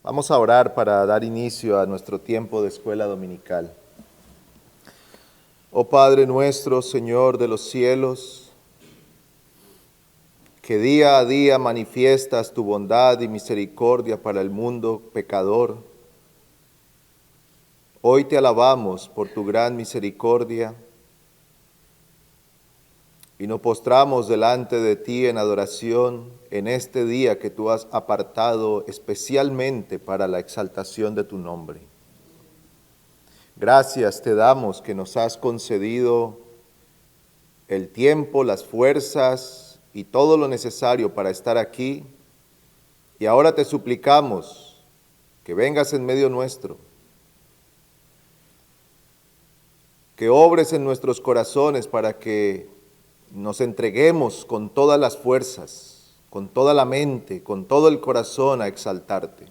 Vamos a orar para dar inicio a nuestro tiempo de escuela dominical. Oh Padre nuestro, Señor de los cielos, que día a día manifiestas tu bondad y misericordia para el mundo pecador, hoy te alabamos por tu gran misericordia y nos postramos delante de ti en adoración en este día que tú has apartado especialmente para la exaltación de tu nombre. Gracias te damos que nos has concedido el tiempo, las fuerzas y todo lo necesario para estar aquí. Y ahora te suplicamos que vengas en medio nuestro, que obres en nuestros corazones para que nos entreguemos con todas las fuerzas, con toda la mente, con todo el corazón a exaltarte.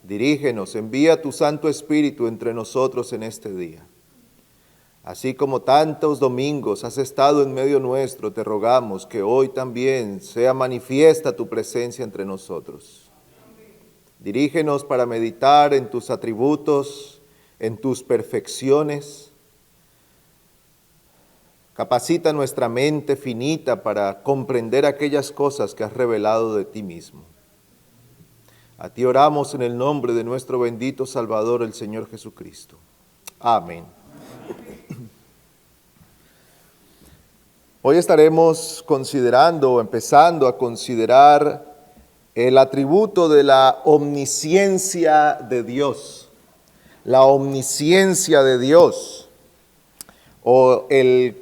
Dirígenos, envía tu Santo Espíritu entre nosotros en este día. Así como tantos domingos has estado en medio nuestro, te rogamos que hoy también sea manifiesta tu presencia entre nosotros. Dirígenos para meditar en tus atributos, en tus perfecciones. Capacita nuestra mente finita para comprender aquellas cosas que has revelado de ti mismo. A ti oramos en el nombre de nuestro bendito Salvador, el Señor Jesucristo. Amén. Hoy estaremos empezando a considerar el atributo de la omnisciencia de Dios. La omnisciencia de Dios, o el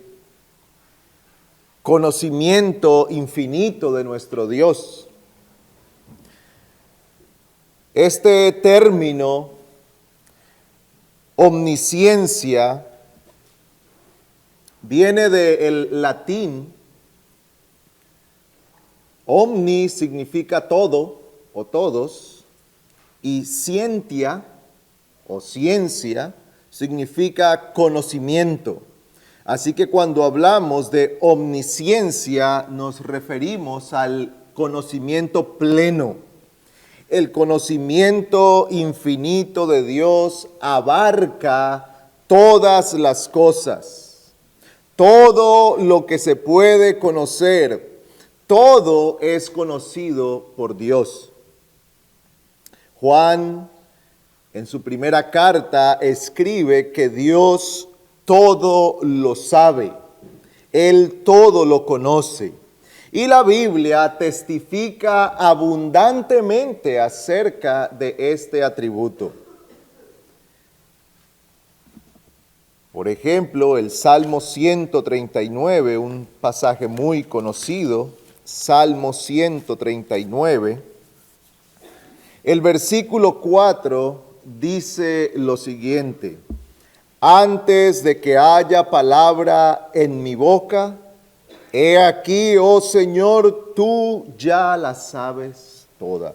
conocimiento infinito de nuestro Dios. Este término, omnisciencia, viene del latín. Omni significa todo o todos, y scientia o ciencia significa conocimiento. Así que cuando hablamos de omnisciencia nos referimos al conocimiento pleno. El conocimiento infinito de Dios abarca todas las cosas. Todo lo que se puede conocer, todo es conocido por Dios. Juan, en su primera carta, escribe que Dios todo lo sabe, Él todo lo conoce. Y la Biblia testifica abundantemente acerca de este atributo. Por ejemplo, el Salmo 139, un pasaje muy conocido, Salmo 139, el versículo 4 dice lo siguiente: antes de que haya palabra en mi boca, he aquí, oh Señor, tú ya la sabes toda.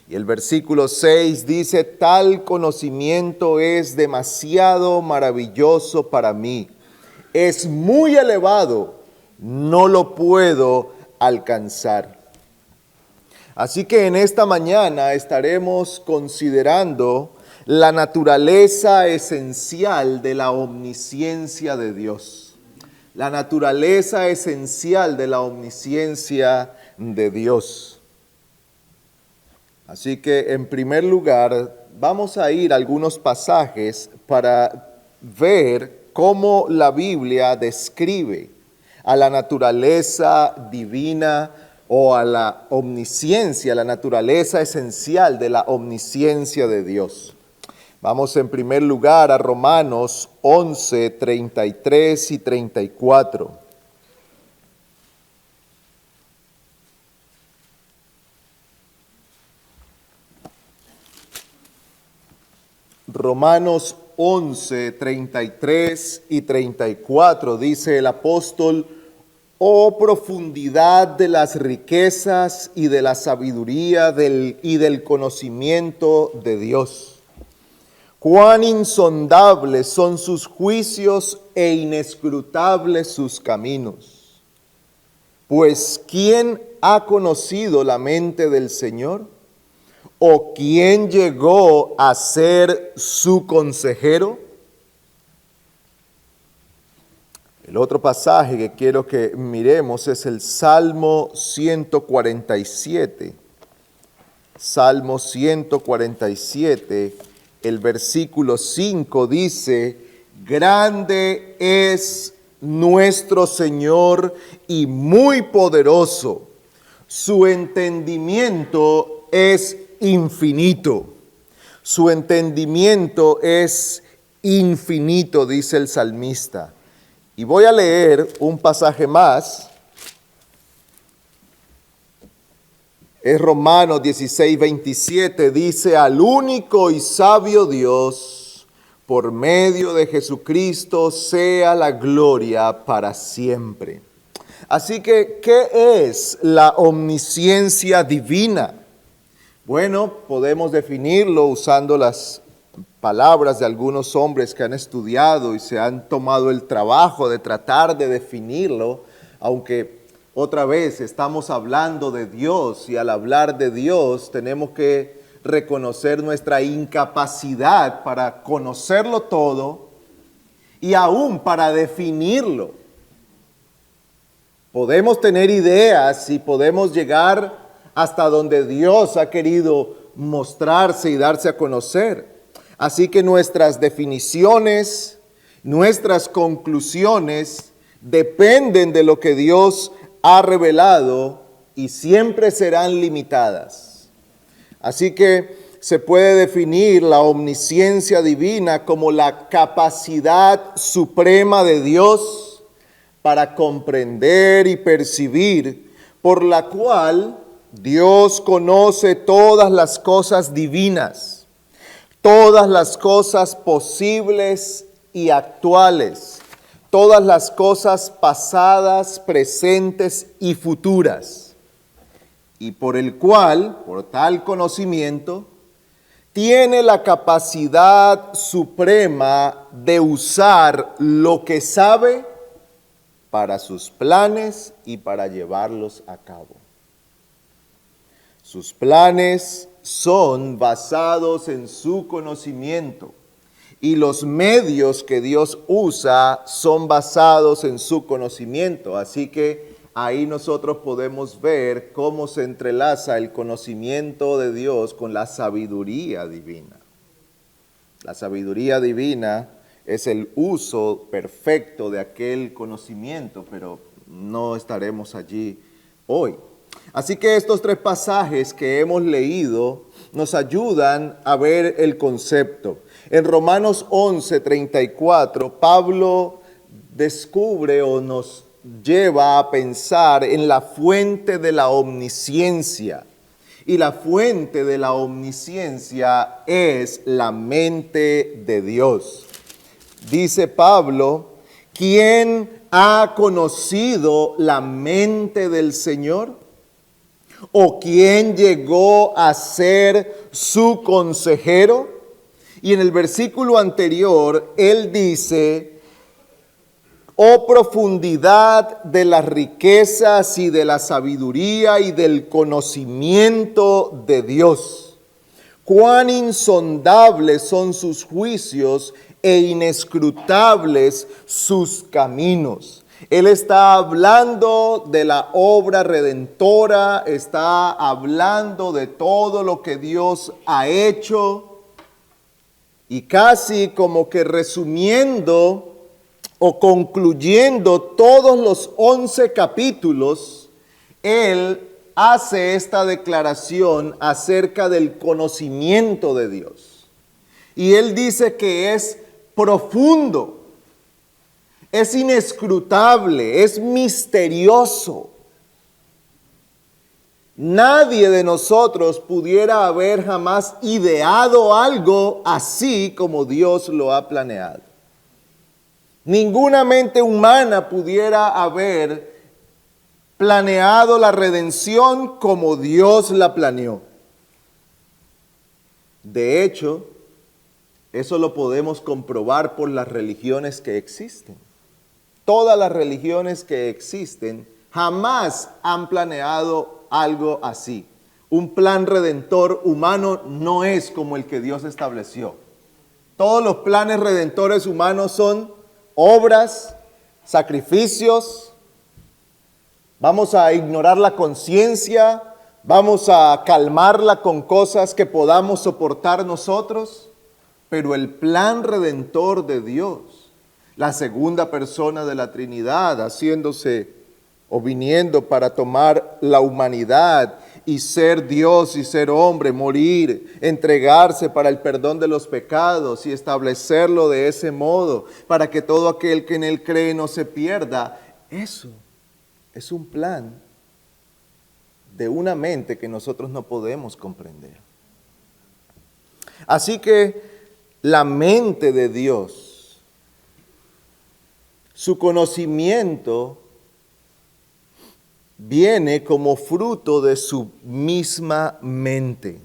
Y el versículo 6 dice: tal conocimiento es demasiado maravilloso para mí. Es muy elevado, no lo puedo alcanzar. Así que en esta mañana estaremos considerando la naturaleza esencial de la omnisciencia de Dios. La naturaleza esencial de la omnisciencia de Dios. Así que en primer lugar vamos a ir a algunos pasajes para ver cómo la Biblia describe a la naturaleza divina o a la omnisciencia, la naturaleza esencial de la omnisciencia de Dios. Vamos en primer lugar a Romanos 11, 33 y 34. Romanos 11, 33 y 34 dice el apóstol: oh profundidad de las riquezas y de la sabiduría y del conocimiento de Dios. Cuán insondables son sus juicios e inescrutables sus caminos. Pues ¿quién ha conocido la mente del Señor? ¿O quién llegó a ser su consejero? El otro pasaje que quiero que miremos es el Salmo 147. Salmo 147, el versículo 5 dice: grande es nuestro Señor y muy poderoso. Su entendimiento es infinito. Su entendimiento es infinito, dice el salmista. Y voy a leer un pasaje más. Es Romanos 16, 27, dice: al único y sabio Dios, por medio de Jesucristo, sea la gloria para siempre. Así que, ¿qué es la omnisciencia divina? Bueno, podemos definirlo usando las palabras de algunos hombres que han estudiado y se han tomado el trabajo de tratar de definirlo, aunque otra vez estamos hablando de Dios y al hablar de Dios tenemos que reconocer nuestra incapacidad para conocerlo todo y aún para definirlo. Podemos tener ideas y podemos llegar hasta donde Dios ha querido mostrarse y darse a conocer. Así que nuestras definiciones, nuestras conclusiones dependen de lo que Dios ha revelado y siempre serán limitadas. Así que se puede definir la omnisciencia divina como la capacidad suprema de Dios para comprender y percibir, por la cual Dios conoce todas las cosas divinas, todas las cosas posibles y actuales, todas las cosas pasadas, presentes y futuras, y por el cual, por tal conocimiento, tiene la capacidad suprema de usar lo que sabe para sus planes y para llevarlos a cabo. Sus planes son basados en su conocimiento y los medios que Dios usa son basados en su conocimiento. Así que ahí nosotros podemos ver cómo se entrelaza el conocimiento de Dios con la sabiduría divina. La sabiduría divina es el uso perfecto de aquel conocimiento, pero no estaremos allí hoy. Así que estos tres pasajes que hemos leído nos ayudan a ver el concepto. En Romanos 11, 34, Pablo descubre o nos lleva a pensar en la fuente de la omnisciencia. Y la fuente de la omnisciencia es la mente de Dios. Dice Pablo: ¿quién ha conocido la mente del Señor? ¿O quién llegó a ser su consejero? Y en el versículo anterior, él dice: oh profundidad de las riquezas y de la sabiduría y del conocimiento de Dios. Cuán insondables son sus juicios e inescrutables sus caminos. Él está hablando de la obra redentora, está hablando de todo lo que Dios ha hecho y casi como que resumiendo o concluyendo todos los 11 capítulos, él hace esta declaración acerca del conocimiento de Dios. Y él dice que es profundo, es inescrutable, es misterioso. Nadie de nosotros pudiera haber jamás ideado algo así como Dios lo ha planeado. Ninguna mente humana pudiera haber planeado la redención como Dios la planeó. De hecho, eso lo podemos comprobar por las religiones que existen. Todas las religiones que existen jamás han planeado algo así. Un plan redentor humano no es como el que Dios estableció. Todos los planes redentores humanos son obras, sacrificios. Vamos a ignorar la conciencia, vamos a calmarla con cosas que podamos soportar nosotros. Pero el plan redentor de Dios, la segunda persona de la Trinidad, haciéndose o viniendo para tomar la humanidad y ser Dios y ser hombre, morir, entregarse para el perdón de los pecados y establecerlo de ese modo, para que todo aquel que en él cree no se pierda. Eso es un plan de una mente que nosotros no podemos comprender. Así que la mente de Dios, su conocimiento viene como fruto de su misma mente.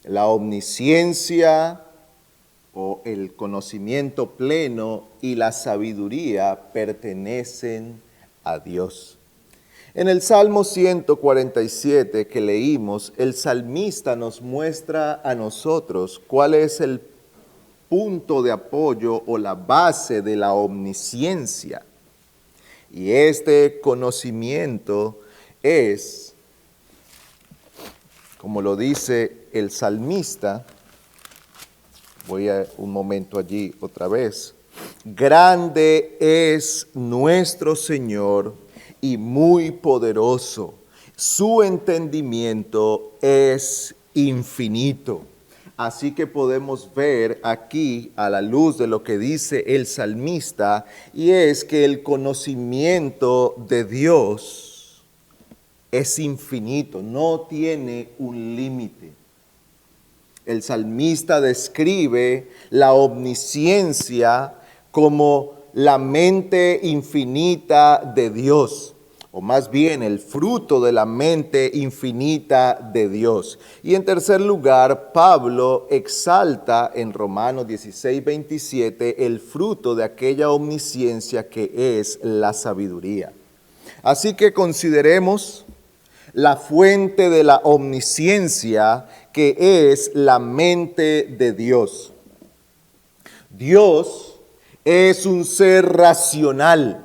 La omnisciencia o el conocimiento pleno y la sabiduría pertenecen a Dios. En el Salmo 147 que leímos, el salmista nos muestra a nosotros cuál es el punto de apoyo o la base de la omnisciencia. Y este conocimiento es, como lo dice el salmista, voy a un momento allí otra vez, grande es nuestro Señor y muy poderoso, su entendimiento es infinito. Así que podemos ver aquí a la luz de lo que dice el salmista, y es que el conocimiento de Dios es infinito, no tiene un límite. El salmista describe la omnisciencia como la mente infinita de Dios, o más bien el fruto de la mente infinita de Dios. Y en tercer lugar, Pablo exalta en Romanos 16:27 el fruto de aquella omnisciencia que es la sabiduría. Así que consideremos la fuente de la omnisciencia, que es la mente de Dios. Dios es un ser racional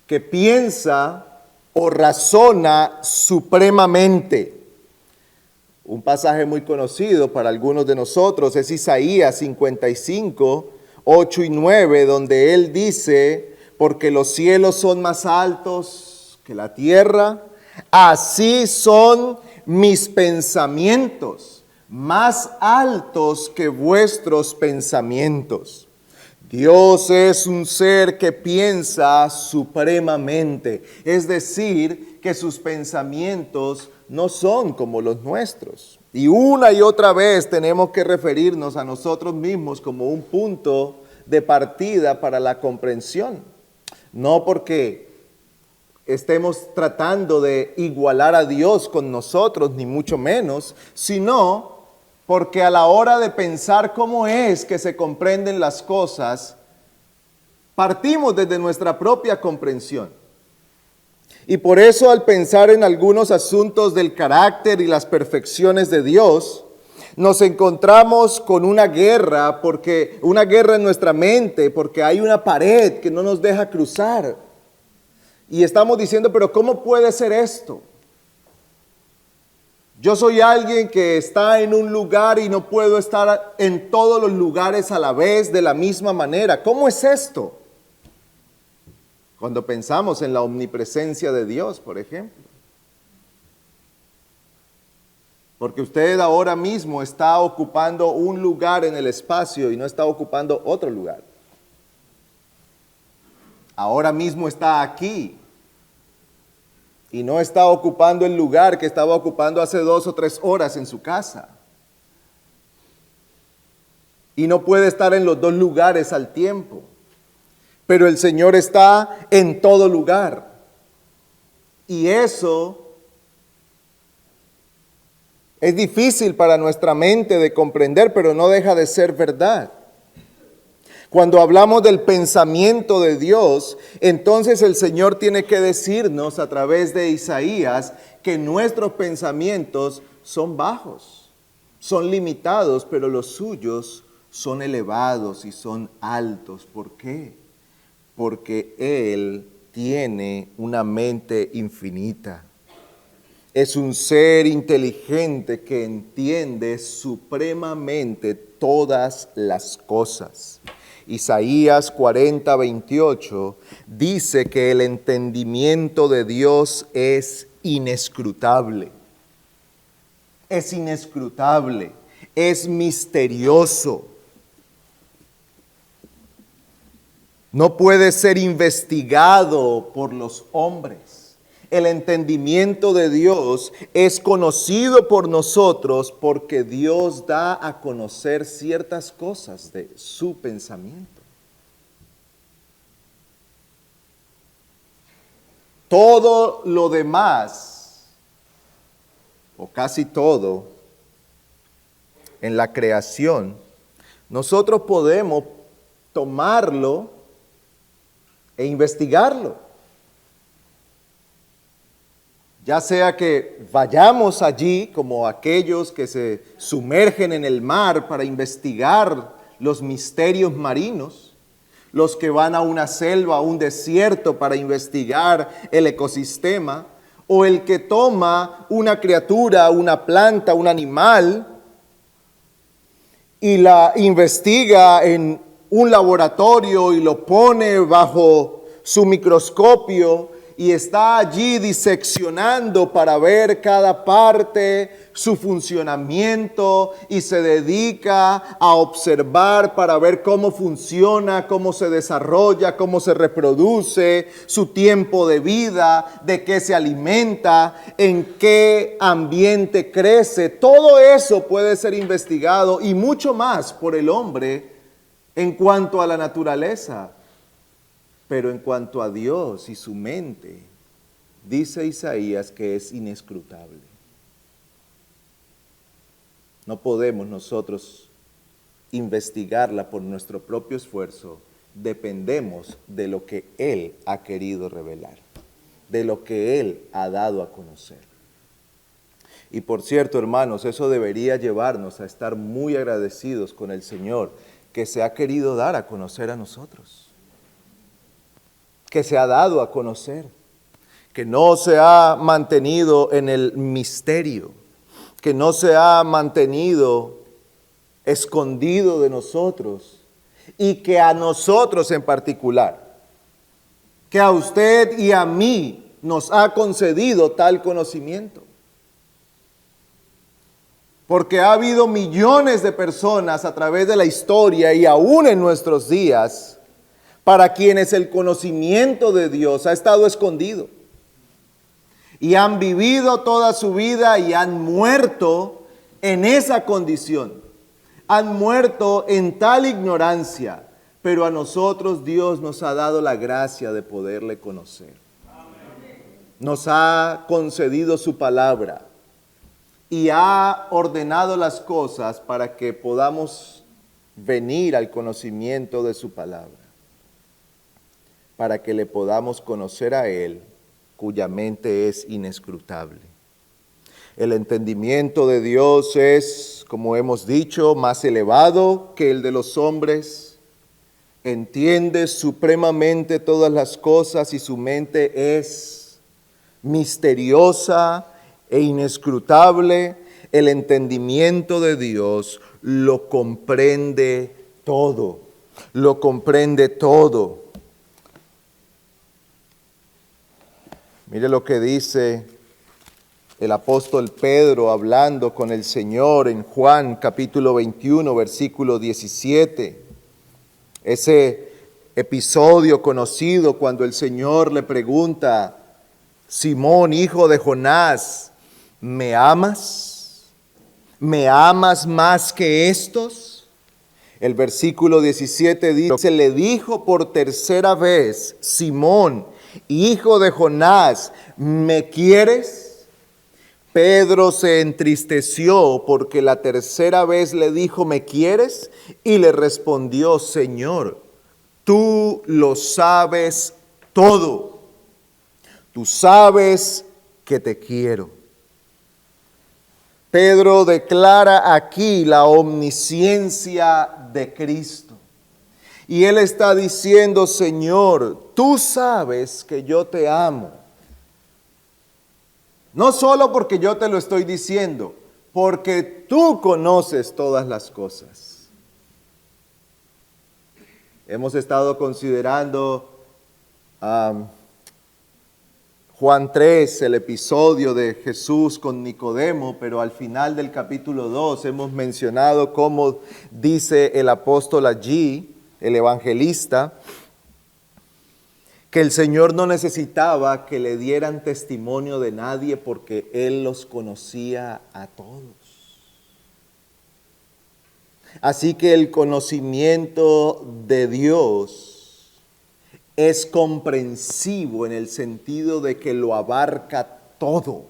que piensa o razona supremamente. Un pasaje muy conocido para algunos de nosotros es Isaías 55, 8 y 9, donde él dice: porque los cielos son más altos que la tierra, así son mis pensamientos, más altos que vuestros pensamientos. Dios es un ser que piensa supremamente, es decir, que sus pensamientos no son como los nuestros. Y una y otra vez tenemos que referirnos a nosotros mismos como un punto de partida para la comprensión. No porque estemos tratando de igualar a Dios con nosotros, ni mucho menos, sino porque a la hora de pensar cómo es que se comprenden las cosas, partimos desde nuestra propia comprensión. Y por eso, al pensar en algunos asuntos del carácter y las perfecciones de Dios, nos encontramos con una guerra en nuestra mente, porque hay una pared que no nos deja cruzar. Y estamos diciendo, pero ¿cómo puede ser esto? Yo soy alguien que está en un lugar y no puedo estar en todos los lugares a la vez de la misma manera. ¿Cómo es esto? Cuando pensamos en la omnipresencia de Dios, por ejemplo. Porque usted ahora mismo está ocupando un lugar en el espacio y no está ocupando otro lugar. Ahora mismo está aquí y no está ocupando el lugar que estaba ocupando hace 2 o 3 horas en su casa. Y no puede estar en los 2 lugares al tiempo. Pero el Señor está en todo lugar. Y eso es difícil para nuestra mente de comprender, pero no deja de ser verdad. Cuando hablamos del pensamiento de Dios, entonces el Señor tiene que decirnos a través de Isaías que nuestros pensamientos son bajos, son limitados, pero los suyos son elevados y son altos. ¿Por qué? Porque Él tiene una mente infinita. Es un ser inteligente que entiende supremamente todas las cosas. Isaías 40:28 dice que el entendimiento de Dios es inescrutable. Es inescrutable, es misterioso. No puede ser investigado por los hombres. El entendimiento de Dios es conocido por nosotros porque Dios da a conocer ciertas cosas de su pensamiento. Todo lo demás, o casi todo, en la creación, nosotros podemos tomarlo e investigarlo. Ya sea que vayamos allí como aquellos que se sumergen en el mar para investigar los misterios marinos, los que van a una selva, a un desierto para investigar el ecosistema, o el que toma una criatura, una planta, un animal y la investiga en un laboratorio y lo pone bajo su microscopio y está allí diseccionando para ver cada parte, su funcionamiento, y se dedica a observar para ver cómo funciona, cómo se desarrolla, cómo se reproduce, su tiempo de vida, de qué se alimenta, en qué ambiente crece. Todo eso puede ser investigado y mucho más por el hombre en cuanto a la naturaleza. Pero en cuanto a Dios y su mente, dice Isaías que es inescrutable. No podemos nosotros investigarla por nuestro propio esfuerzo. Dependemos de lo que Él ha querido revelar, de lo que Él ha dado a conocer. Y por cierto, hermanos, eso debería llevarnos a estar muy agradecidos con el Señor, que se ha querido dar a conocer a nosotros, que se ha dado a conocer, que no se ha mantenido en el misterio, que no se ha mantenido escondido de nosotros, y que a nosotros en particular, que a usted y a mí nos ha concedido tal conocimiento. Porque ha habido millones de personas a través de la historia y aún en nuestros días para quienes el conocimiento de Dios ha estado escondido. Y han vivido toda su vida y han muerto en esa condición. Han muerto en tal ignorancia, pero a nosotros Dios nos ha dado la gracia de poderle conocer. Nos ha concedido su palabra y ha ordenado las cosas para que podamos venir al conocimiento de su palabra, para que le podamos conocer a Él, cuya mente es inescrutable. El entendimiento de Dios es, como hemos dicho, más elevado que el de los hombres. Entiende supremamente todas las cosas y su mente es misteriosa e inescrutable. El entendimiento de Dios lo comprende todo, lo comprende todo. Mire lo que dice el apóstol Pedro hablando con el Señor en Juan capítulo 21, versículo 17. Ese episodio conocido cuando el Señor le pregunta: Simón, hijo de Jonás, ¿me amas? ¿Me amas más que estos? El versículo 17 dice: le dijo por tercera vez: Simón, hijo de Jonás, ¿me quieres? Pedro se entristeció porque la tercera vez le dijo, ¿me quieres? Y le respondió, Señor, tú lo sabes todo. Tú sabes que te quiero. Pedro declara aquí la omnisciencia de Cristo. Y él está diciendo, Señor, tú sabes que yo te amo. No solo porque yo te lo estoy diciendo, porque tú conoces todas las cosas. Hemos estado considerando Juan 3, el episodio de Jesús con Nicodemo, pero al final del capítulo 2 hemos mencionado cómo dice el apóstol allí, el evangelista, que el Señor no necesitaba que le dieran testimonio de nadie porque Él los conocía a todos. Así que el conocimiento de Dios es comprensivo en el sentido de que lo abarca todo.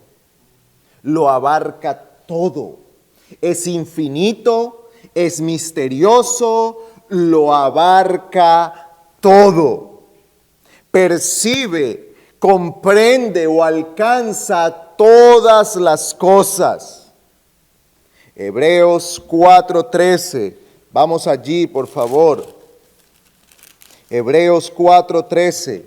Lo abarca todo. Es infinito, es misterioso, lo abarca todo. Percibe, comprende o alcanza todas las cosas. Hebreos 4:13. Vamos allí, por favor. Hebreos 4:13.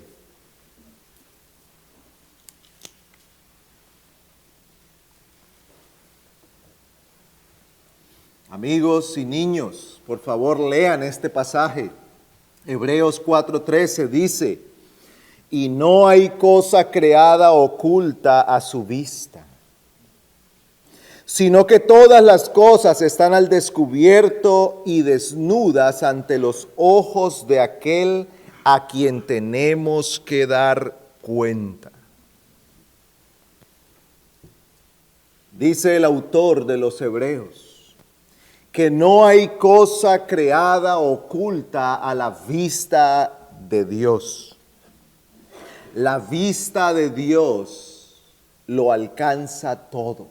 Amigos y niños, por favor lean este pasaje. Hebreos 4:13 dice, y no hay cosa creada oculta a su vista, sino que todas las cosas están al descubierto y desnudas ante los ojos de aquel a quien tenemos que dar cuenta. Dice el autor de los Hebreos que no hay cosa creada oculta a la vista de Dios. La vista de Dios lo alcanza todo.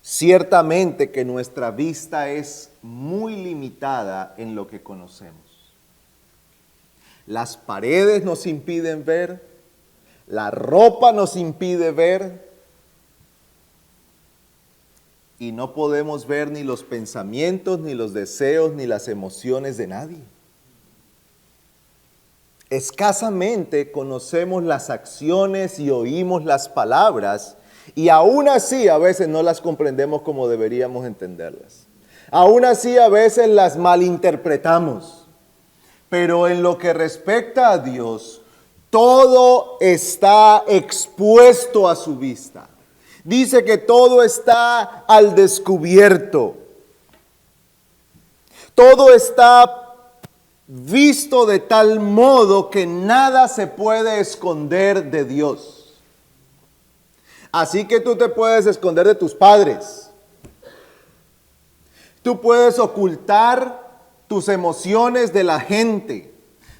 Ciertamente que nuestra vista es muy limitada en lo que conocemos. Las paredes nos impiden ver, la ropa nos impide ver, y no podemos ver ni los pensamientos, ni los deseos, ni las emociones de nadie. Escasamente conocemos las acciones y oímos las palabras, y aún así a veces no las comprendemos como deberíamos entenderlas. Aún así a veces las malinterpretamos. Pero en lo que respecta a Dios, todo está expuesto a su vista. Dice que todo está al descubierto. Todo está visto de tal modo que nada se puede esconder de Dios. Así que tú te puedes esconder de tus padres. Tú puedes ocultar tus emociones de la gente.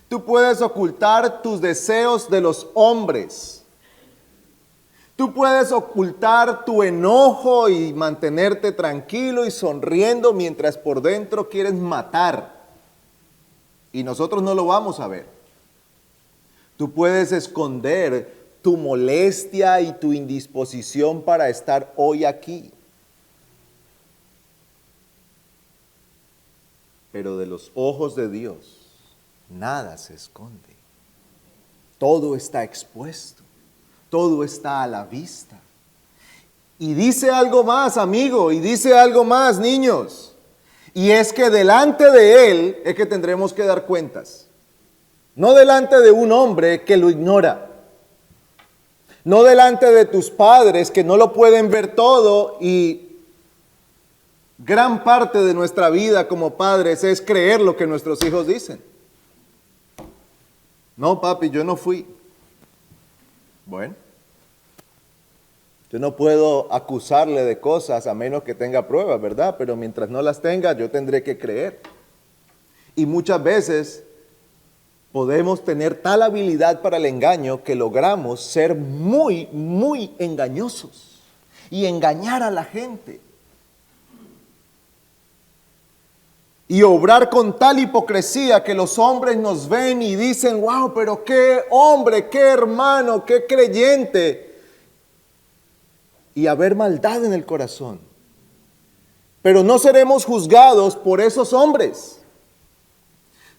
Tú puedes ocultar tus deseos de los hombres. Tú puedes ocultar tu enojo y mantenerte tranquilo y sonriendo mientras por dentro quieres matar. Y nosotros no lo vamos a ver. Tú puedes esconder tu molestia y tu indisposición para estar hoy aquí. Pero de los ojos de Dios, nada se esconde. Todo está expuesto. Todo está a la vista. Y dice algo más, amigo, y dice algo más, niños. Y es que delante de Él es que tendremos que dar cuentas. No delante de un hombre que lo ignora. No delante de tus padres que no lo pueden ver todo, y gran parte de nuestra vida como padres es creer lo que nuestros hijos dicen. No, papi, yo no fui. Bueno, yo no puedo acusarle de cosas a menos que tenga pruebas, ¿verdad? Pero mientras no las tenga, yo tendré que creer. Y muchas veces Podemos tener tal habilidad para el engaño que logramos ser muy, muy engañosos y engañar a la gente. Y obrar con tal hipocresía que los hombres nos ven y dicen, wow, pero qué hombre, qué hermano, qué creyente. Y haber maldad en el corazón. Pero no seremos juzgados por esos hombres.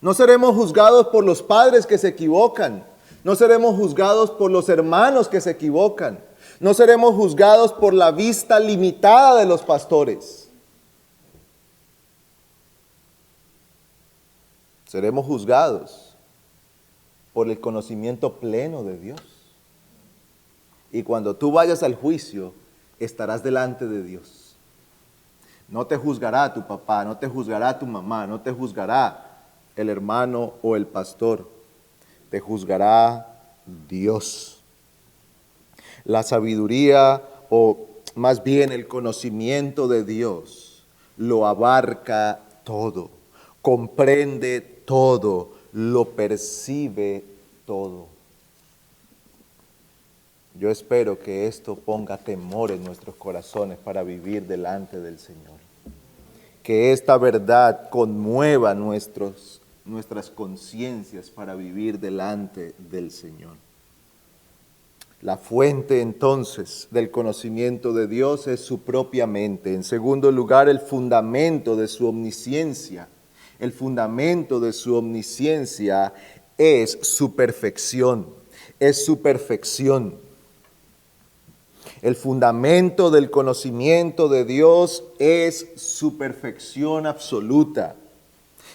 No seremos juzgados por los padres que se equivocan. No seremos juzgados por los hermanos que se equivocan. No seremos juzgados por la vista limitada de los pastores. Seremos juzgados por el conocimiento pleno de Dios. Y cuando tú vayas al juicio, estarás delante de Dios. No te juzgará tu papá, no te juzgará tu mamá, no te juzgará el hermano o el pastor, te juzgará Dios. La sabiduría, o más bien el conocimiento de Dios, lo abarca todo, comprende todo, lo percibe todo. Yo espero que esto ponga temor en nuestros corazones para vivir delante del Señor. Que esta verdad conmueva nuestras conciencias para vivir delante del Señor. La fuente entonces del conocimiento de Dios es su propia mente. En segundo lugar, el fundamento de su omnisciencia. El fundamento de su omnisciencia es su perfección. Es su perfección. El fundamento del conocimiento de Dios es su perfección absoluta.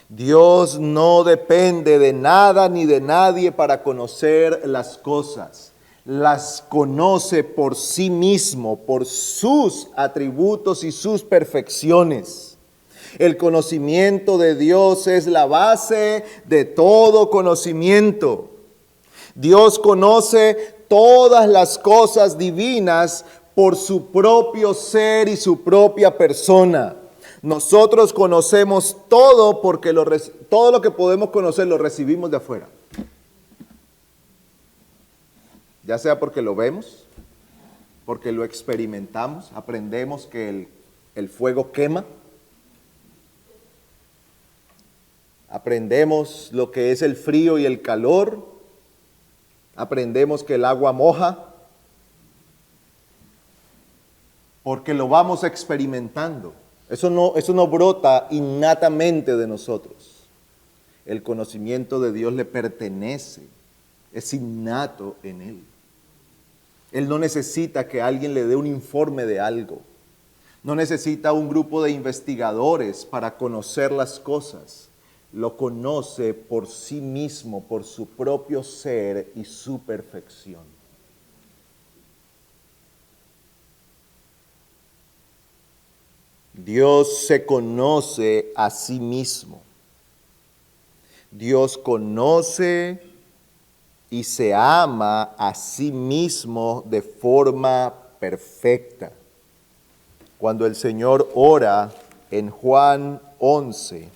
Dios no depende de nada ni de nadie para conocer las cosas. Las conoce por sí mismo, por sus atributos y sus perfecciones. El conocimiento de Dios es la base de todo conocimiento. Dios conoce todas las cosas divinas por su propio ser y su propia persona. Nosotros conocemos todo porque todo lo que podemos conocer lo recibimos de afuera. Ya sea porque lo vemos, porque lo experimentamos, aprendemos que el fuego quema, aprendemos lo que es el frío y el calor, aprendemos que el agua moja, porque lo vamos experimentando. Eso no brota innatamente de nosotros. El conocimiento de Dios le pertenece, es innato en Él. Él no necesita que alguien le dé un informe de algo. No necesita un grupo de investigadores para conocer las cosas. Lo conoce por sí mismo, por su propio ser y su perfección. Dios se conoce a sí mismo. Dios conoce y se ama a sí mismo de forma perfecta. Cuando el Señor ora en Juan 11,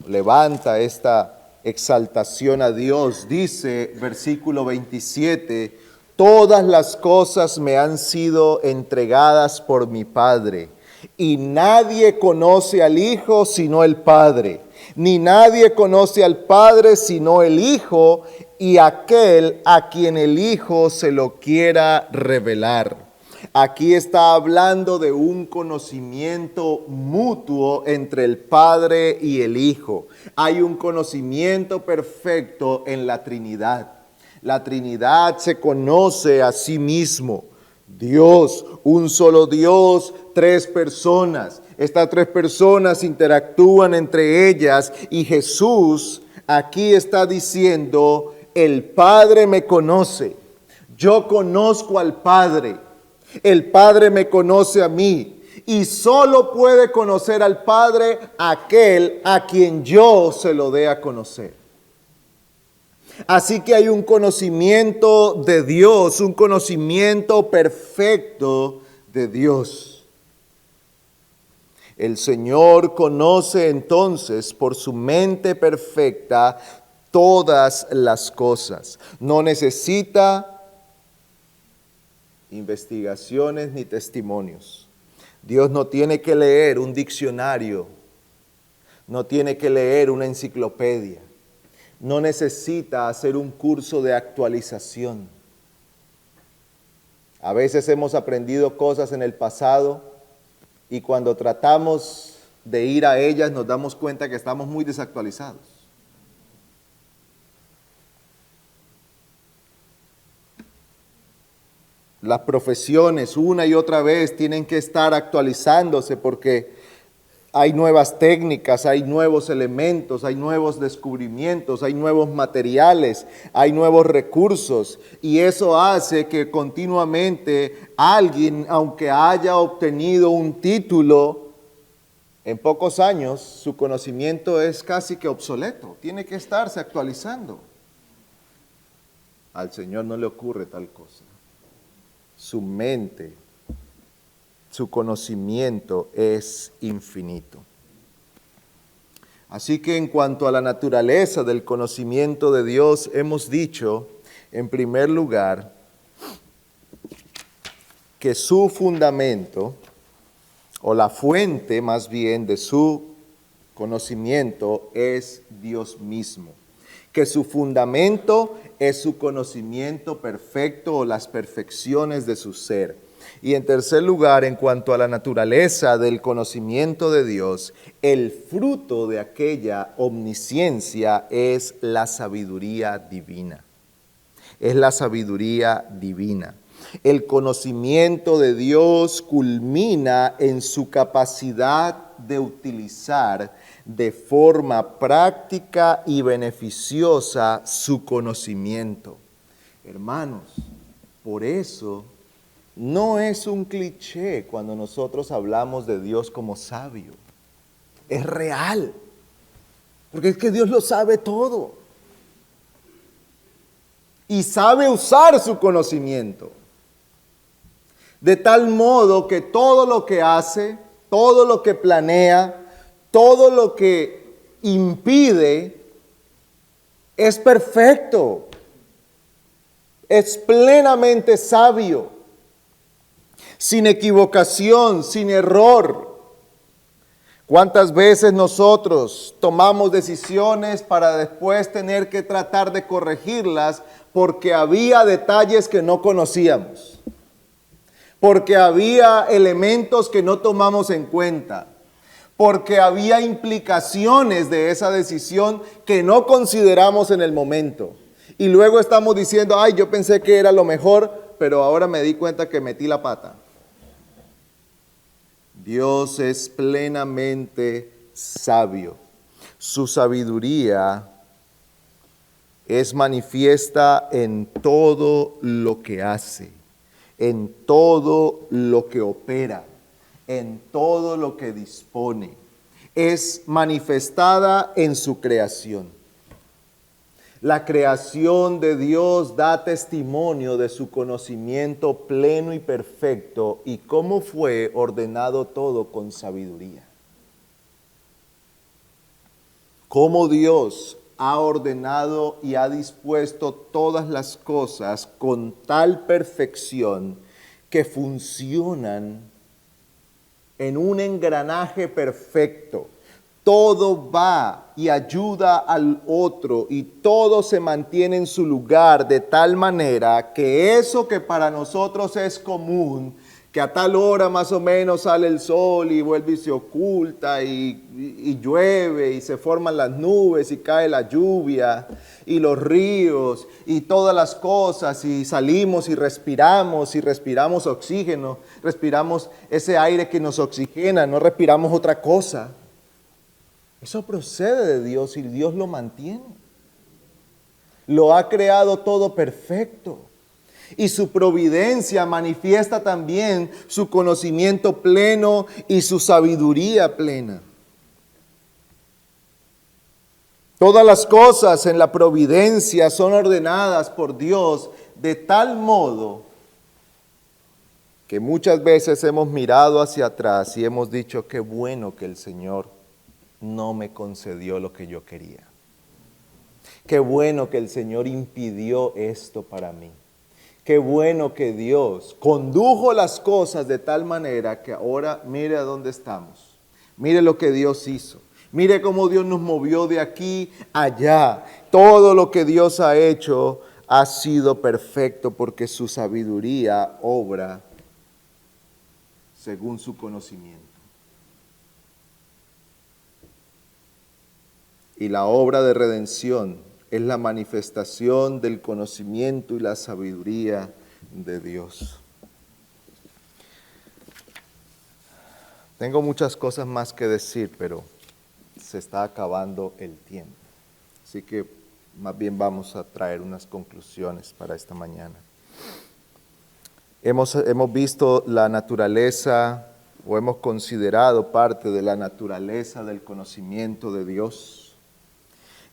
levanta esta exaltación a Dios, dice, versículo 27, todas las cosas me han sido entregadas por mi Padre, y nadie conoce al Hijo sino el Padre, ni nadie conoce al Padre sino el Hijo, y aquel a quien el Hijo se lo quiera revelar. Aquí está hablando de un conocimiento mutuo entre el Padre y el Hijo. Hay un conocimiento perfecto en la Trinidad. La Trinidad se conoce a sí mismo. Dios, un solo Dios, tres personas. Estas tres personas interactúan entre ellas y Jesús aquí está diciendo, el Padre me conoce, yo conozco al Padre, el Padre me conoce a mí y solo puede conocer al Padre aquel a quien yo se lo dé a conocer. Así que hay un conocimiento de Dios, un conocimiento perfecto de Dios. El Señor conoce entonces por su mente perfecta todas las cosas. No necesita investigaciones ni testimonios. Dios no tiene que leer un diccionario, no tiene que leer una enciclopedia, no necesita hacer un curso de actualización. A veces hemos aprendido cosas en el pasado y cuando tratamos de ir a ellas nos damos cuenta que estamos muy desactualizados. Las profesiones una y otra vez tienen que estar actualizándose porque hay nuevas técnicas, hay nuevos elementos, hay nuevos descubrimientos, hay nuevos materiales, hay nuevos recursos y eso hace que continuamente alguien, aunque haya obtenido un título, en pocos años su conocimiento es casi que obsoleto, tiene que estarse actualizando. Al Señor no le ocurre tal cosa. Su mente, su conocimiento es infinito. Así que en cuanto a la naturaleza del conocimiento de Dios, hemos dicho, en primer lugar, que su fundamento, o la fuente más bien de su conocimiento, es Dios mismo. Que su fundamento es su conocimiento perfecto o las perfecciones de su ser. Y en tercer lugar, en cuanto a la naturaleza del conocimiento de Dios, el fruto de aquella omnisciencia es la sabiduría divina. Es la sabiduría divina. El conocimiento de Dios culmina en su capacidad de utilizar de forma práctica y beneficiosa su conocimiento. Hermanos, por eso no es un cliché cuando nosotros hablamos de Dios como sabio. Es real, porque es que Dios lo sabe todo y sabe usar su conocimiento. De tal modo que todo lo que hace, todo lo que planea, todo lo que impide es perfecto, es plenamente sabio, sin equivocación, sin error. ¿Cuántas veces nosotros tomamos decisiones para después tener que tratar de corregirlas porque había detalles que no conocíamos? Porque había elementos que no tomamos en cuenta, porque había implicaciones de esa decisión que no consideramos en el momento. Y luego estamos diciendo, ay, yo pensé que era lo mejor, pero ahora me di cuenta que metí la pata. Dios es plenamente sabio. Su sabiduría es manifiesta en todo lo que hace, en todo lo que opera, en todo lo que dispone. Es manifestada en su creación. La creación de Dios da testimonio de su conocimiento pleno y perfecto y cómo fue ordenado todo con sabiduría. Cómo Dios ha ordenado y ha dispuesto todas las cosas con tal perfección que funcionan en un engranaje perfecto. Todo va y ayuda al otro y todo se mantiene en su lugar de tal manera que eso que para nosotros es común, que a tal hora más o menos sale el sol y vuelve y se oculta y llueve y se forman las nubes y cae la lluvia y los ríos y todas las cosas y salimos y respiramos oxígeno, respiramos ese aire que nos oxigena, no respiramos otra cosa. Eso procede de Dios y Dios lo mantiene. Lo ha creado todo perfecto. Y su providencia manifiesta también su conocimiento pleno y su sabiduría plena. Todas las cosas en la providencia son ordenadas por Dios de tal modo que muchas veces hemos mirado hacia atrás y hemos dicho, qué bueno que el Señor no me concedió lo que yo quería. Qué bueno que el Señor impidió esto para mí. Qué bueno que Dios condujo las cosas de tal manera que ahora mire a dónde estamos. Mire lo que Dios hizo. Mire cómo Dios nos movió de aquí a allá. Todo lo que Dios ha hecho ha sido perfecto porque su sabiduría obra según su conocimiento. Y la obra de redención es la manifestación del conocimiento y la sabiduría de Dios. Tengo muchas cosas más que decir, pero se está acabando el tiempo. Así que más bien vamos a traer unas conclusiones para esta mañana. Hemos visto la naturaleza, o hemos considerado parte de la naturaleza del conocimiento de Dios.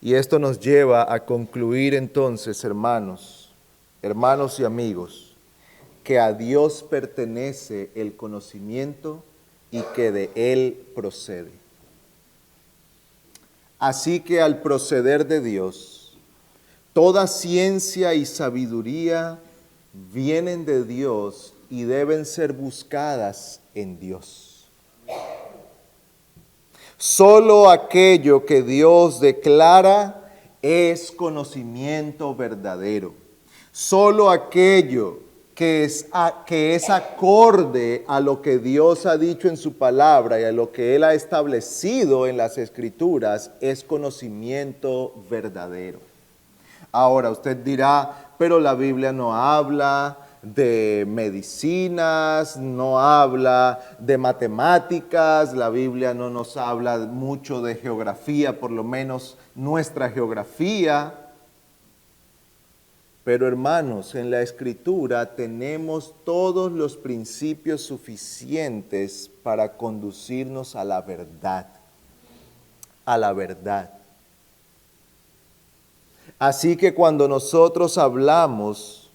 Y esto nos lleva a concluir entonces, hermanos y amigos, que a Dios pertenece el conocimiento y que de Él procede. Así que al proceder de Dios, toda ciencia y sabiduría vienen de Dios y deben ser buscadas en Dios. Solo aquello que Dios declara es conocimiento verdadero. Solo aquello que es acorde a lo que Dios ha dicho en su palabra y a lo que Él ha establecido en las Escrituras es conocimiento verdadero. Ahora usted dirá, pero la Biblia no habla de medicinas, no habla de matemáticas, la Biblia no nos habla mucho de geografía, por lo menos nuestra geografía. Pero hermanos, en la Escritura tenemos todos los principios suficientes para conducirnos a la verdad. A la verdad. Así que cuando nosotros hablamos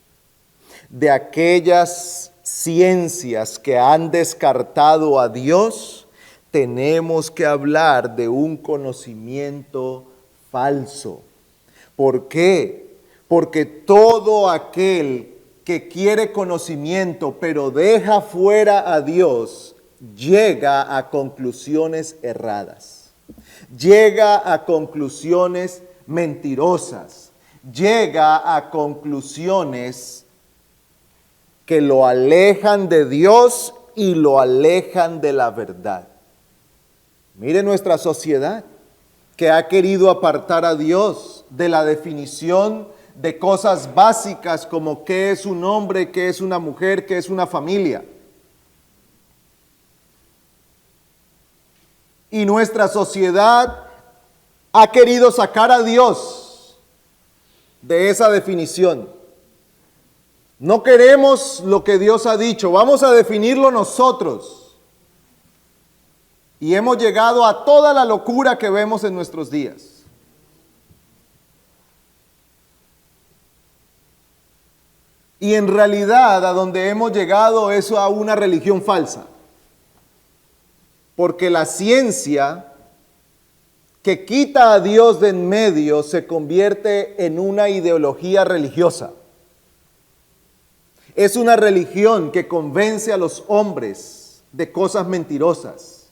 de aquellas ciencias que han descartado a Dios, tenemos que hablar de un conocimiento falso. ¿Por qué? Porque todo aquel que quiere conocimiento pero deja fuera a Dios, llega a conclusiones erradas, llega a conclusiones mentirosas, llega a conclusiones que lo alejan de Dios y lo alejan de la verdad. Mire nuestra sociedad que ha querido apartar a Dios de la definición de cosas básicas como qué es un hombre, qué es una mujer, qué es una familia. Y nuestra sociedad ha querido sacar a Dios de esa definición. No queremos lo que Dios ha dicho, vamos a definirlo nosotros. Y hemos llegado a toda la locura que vemos en nuestros días. Y en realidad a donde hemos llegado es a una religión falsa. Porque la ciencia que quita a Dios de en medio se convierte en una ideología religiosa. Es una religión que convence a los hombres de cosas mentirosas.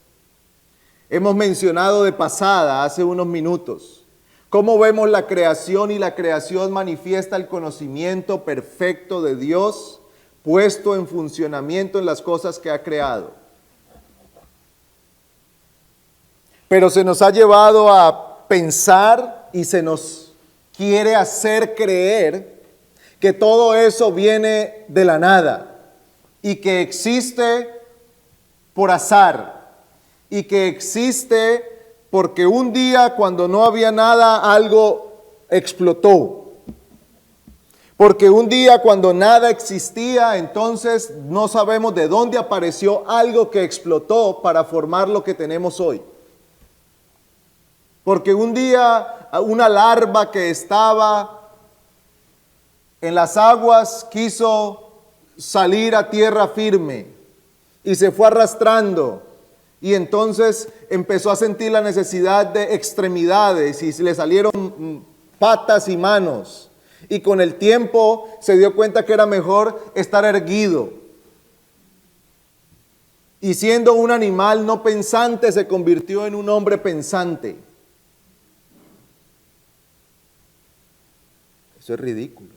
Hemos mencionado de pasada, hace unos minutos, cómo vemos la creación y la creación manifiesta el conocimiento perfecto de Dios puesto en funcionamiento en las cosas que ha creado. Pero se nos ha llevado a pensar y se nos quiere hacer creer que todo eso viene de la nada y que existe por azar y que existe porque un día cuando no había nada algo explotó. Porque un día cuando nada existía, entonces no sabemos de dónde apareció algo que explotó para formar lo que tenemos hoy. Porque un día una larva que estaba en las aguas quiso salir a tierra firme y se fue arrastrando y entonces empezó a sentir la necesidad de extremidades y le salieron patas y manos. Y con el tiempo se dio cuenta que era mejor estar erguido. Y siendo un animal no pensante, se convirtió en un hombre pensante. Eso es ridículo.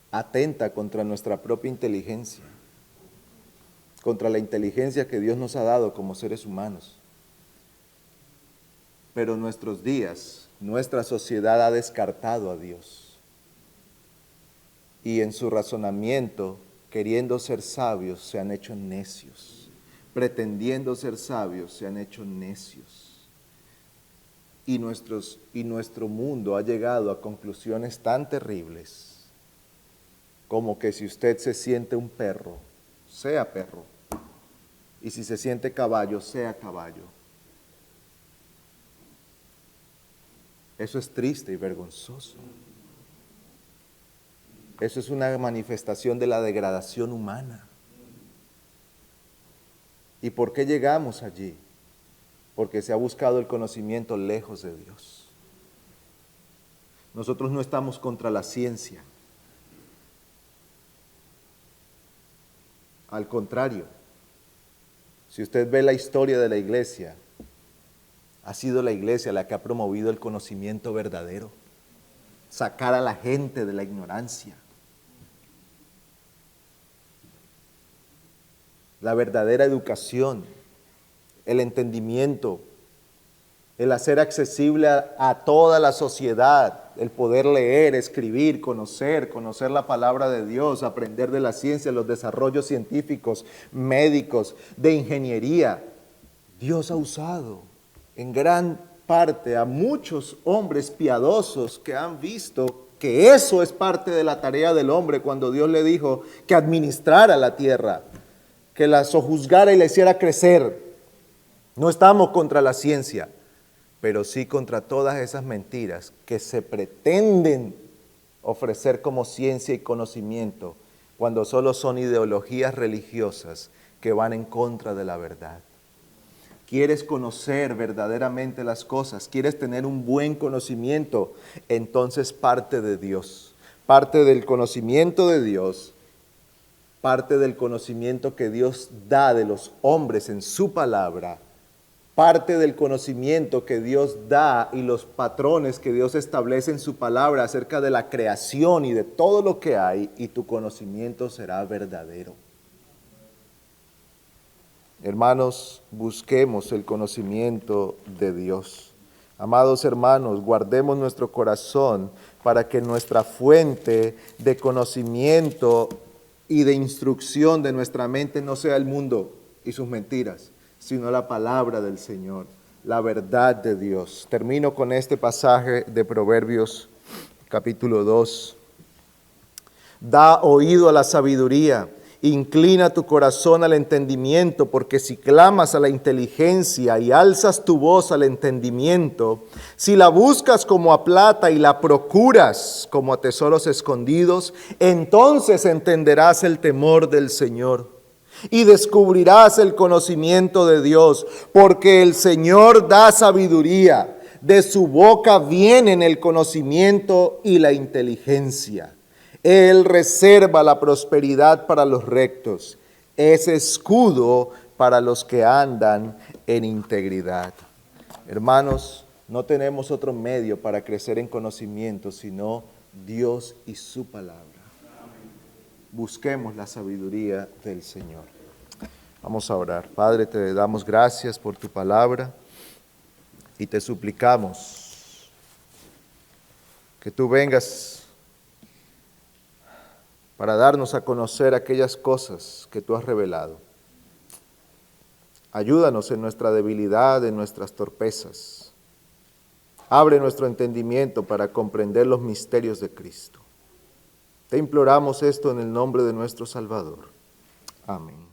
Atenta contra nuestra propia inteligencia, contra la inteligencia que Dios nos ha dado como seres humanos. Pero en nuestros días, nuestra sociedad ha descartado a Dios. Y en su razonamiento, queriendo ser sabios, se han hecho necios. Pretendiendo ser sabios, se han hecho necios. Y nuestro mundo ha llegado a conclusiones tan terribles como que si usted se siente un perro, sea perro. Y si se siente caballo, sea caballo. Eso es triste y vergonzoso. Eso es una manifestación de la degradación humana. ¿Y por qué llegamos allí? Porque se ha buscado el conocimiento lejos de Dios. Nosotros no estamos contra la ciencia. Al contrario, si usted ve la historia de la iglesia, ha sido la iglesia la que ha promovido el conocimiento verdadero, sacar a la gente de la ignorancia. La verdadera educación, el entendimiento, el hacer accesible a toda la sociedad, el poder leer, escribir, conocer la palabra de Dios, aprender de la ciencia, los desarrollos científicos, médicos, de ingeniería. Dios ha usado en gran parte a muchos hombres piadosos que han visto que eso es parte de la tarea del hombre cuando Dios le dijo que administrara la tierra, que la sojuzgara y la hiciera crecer. No estamos contra la ciencia, pero sí contra todas esas mentiras que se pretenden ofrecer como ciencia y conocimiento cuando solo son ideologías religiosas que van en contra de la verdad. ¿Quieres conocer verdaderamente las cosas? ¿Quieres tener un buen conocimiento? Entonces parte de Dios, parte del conocimiento de Dios, parte del conocimiento que Dios da de los hombres en su palabra, parte del conocimiento que Dios da y los patrones que Dios establece en su palabra acerca de la creación y de todo lo que hay, y tu conocimiento será verdadero. Hermanos, busquemos el conocimiento de Dios. Amados hermanos, guardemos nuestro corazón para que nuestra fuente de conocimiento y de instrucción de nuestra mente no sea el mundo y sus mentiras, sino la palabra del Señor, la verdad de Dios. Termino con este pasaje de Proverbios capítulo 2. Da oído a la sabiduría, inclina tu corazón al entendimiento, porque si clamas a la inteligencia y alzas tu voz al entendimiento, si la buscas como a plata y la procuras como a tesoros escondidos, entonces entenderás el temor del Señor y descubrirás el conocimiento de Dios, porque el Señor da sabiduría, de su boca vienen el conocimiento y la inteligencia. Él reserva la prosperidad para los rectos, es escudo para los que andan en integridad. Hermanos, no tenemos otro medio para crecer en conocimiento sino Dios y su palabra. Busquemos la sabiduría del Señor. Vamos a orar. Padre, te damos gracias por tu palabra y te suplicamos que tú vengas para darnos a conocer aquellas cosas que tú has revelado. Ayúdanos en nuestra debilidad, en nuestras torpezas. Abre nuestro entendimiento para comprender los misterios de Cristo. Te imploramos esto en el nombre de nuestro Salvador. Amén.